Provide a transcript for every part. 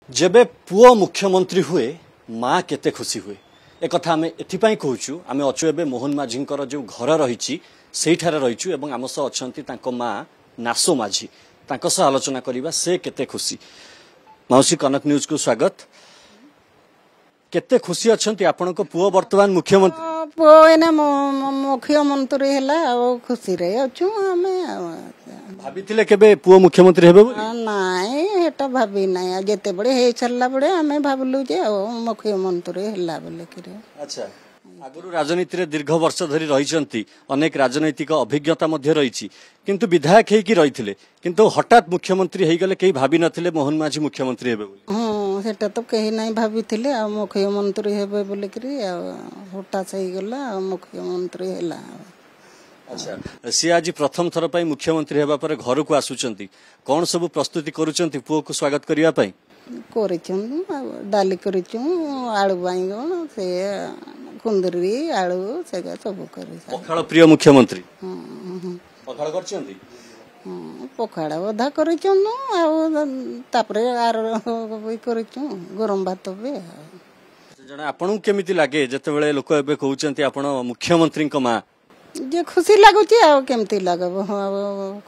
जेबे पुओ मुख्यमंत्री हुए माँ केते खुशी हुए एक कथा आम एथिपाई कहूँ आम अच्छु ए मोहन माझी जो घर रही रहीचु एवं आम सह अच्छा माँ नासो माझी आलोचना करवा से केते खुशी। मौसी कनक न्यूज को स्वागत। केते खुशी अच्छा आपण पुओ वर्तमान मुख्यमंत्री पुओ एना मुख्यमंत्री है खुशी रे अच्छु आमे भाभी केबे पुओ मुख्यमंत्री हेबे नाई हेटा भाभी नाई जेते बड़े हे चलला बड़े आमे भाबलु जे मुख्यमंत्री हल्ला बोले कि अच्छा आगुरु राजनीति रे दीर्घ वर्ष धरी रही अनेक राजनैतिक अभिज्ञता मध्य रही किंतु विधायक हेकी रही किंतु हठात मुख्यमंत्री हो गले कहीं भाभी नथिले मोहन माझी मुख्यमंत्री हेबे बोली सेटा तो कहीं नहीं भाभी मुख्यमंत्री हेबे बोले कि हठात से गला मुख्यमंत्री हैला। अच्छा सी आज प्रथम थर पर मुख्यमंत्री हेबा पर घर को आसुचंती कौन सब प्रस्तुति करूचंती पुओ को स्वागत करिया पई डाली करिचु आलू बाइगण से कुंदरी आलू से सब करी पखाड़ प्रिय मुख्यमंत्री पखाड़ करचंती पखाड़ अधा करिचु तापरे आर करिचु गरम भात बे जने आपन केमिति लागे जते बेले लोक एबे कहउचंती आपण मुख्यमंत्री को मां जे खुशी लगुची केमती लगब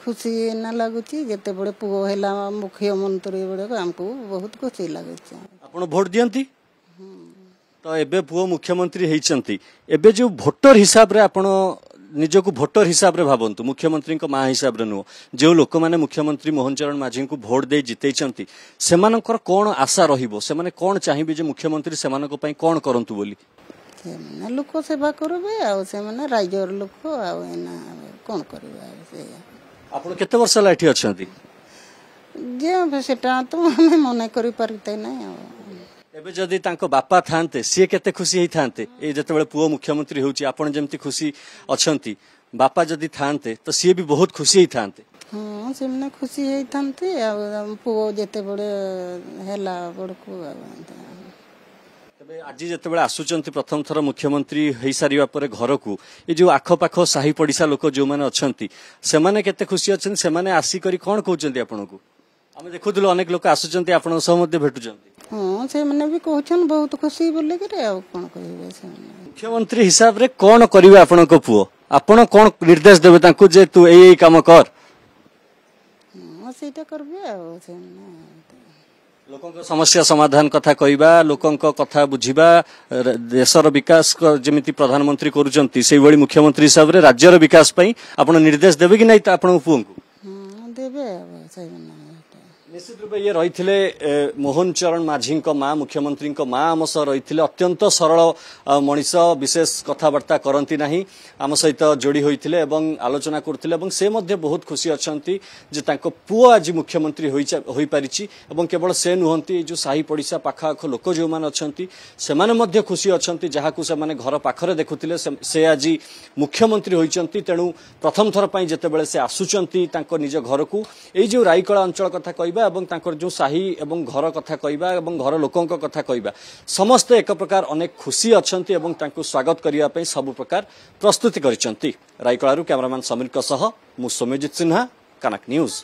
खुशी ना लगुची जेते बड़े पुओ हैला मुख्यमंत्री बड़े हमको बहुत खुशी लगुची। आपण वोट दियंती तो एबे पुओ मुख्यमंत्री हेइचंती एबे जो वोटर हिसाब रे आपण निजको वोटर हिसाब रे भाबंतु मुख्यमंत्री को मां हिसाब रे नो जो लोक माने मुख्यमंत्री मोहन चरण माझी को वोट दे जितैचंती सेमानकर कोन आशा रहिबो से माने कोन चाहिबे जे मुख्यमंत्री सेमानको पई कोन करंतु बोली लोक सेवा करबे राइजर लोक कौन करबे आपण केते वर्ष ला एठी अछंती जे सेटा तो हमें मने करि परते नै एबे जदी तांको बापा थांते सी केते खुशी हेई थांते ए जते बेले पुओ मुख्यमंत्री होउची आपण जेमती खुशी अछंती बापा जदी थांते तो सी भी बहुत खुशी हेई थांते हां से मने खुशी हेई थांते पुओ जते बड़े हैला बड़को आज जिते आसुचंती प्रथम थर मुख्यमंत्री हो सारिबा परे घर को ये जो आखपाख साही पड़िशा लोक जो मैंने अच्छा से माने केते खुशी अच्छा से माने आसी करी कौन कहते आपन को आम देखुलु अनेक लोक आसुचंती आपण सह मध्य भेटुचंती हां से माने भी कहछन बहुत खुशी बोले कि कौन कहबे से मुख्यमंत्री हिसाब रे कौन करिवे आपन को पुओ आपण कौन निर्देश देबे तांको जे तू एई काम कर हां सेटा करबे से लोकंक समस्या समाधान कथा कहवा लोकंक कथा बुझीबा देशर विकास जमिति प्रधानमंत्री करूचंती से भली मुख्यमंत्री हिसाब रे राज्यर विकास पई आपण निर्देश देबे कि नै त आपण पुओ को देबे निश्चित रूप ये रही मोहन चरण माझी माँ मुख्यमंत्री माँ आम सह रही अत्यंत सरल मनीष विशेष कथबार्ता करती ना आम सहित जोड़ी होते आलोचना करते से बहुत खुशी अच्छा पुओ आज मुख्यमंत्री हो पारी केवल से नुहति जो साही पड़िशा पाखाख लोक जो मैंने अच्छा से खुशी अच्छा जहाँ को घर पाखरे देखुले से आज मुख्यमंत्री होती तेणु प्रथम थर पर जिते से आसुंच निज घर को यही जो रायकला अंचल कथा कहवा जो साही एवं घर कथा कहवा घर लोकों कथा कहवा समस्ते एक प्रकार अनेक खुशी अच्छा स्वागत करने सब प्रकार प्रस्तुति कर रायकलू कैमरामैन समीर मु सौम्यजित सिन्हा कनक न्यूज।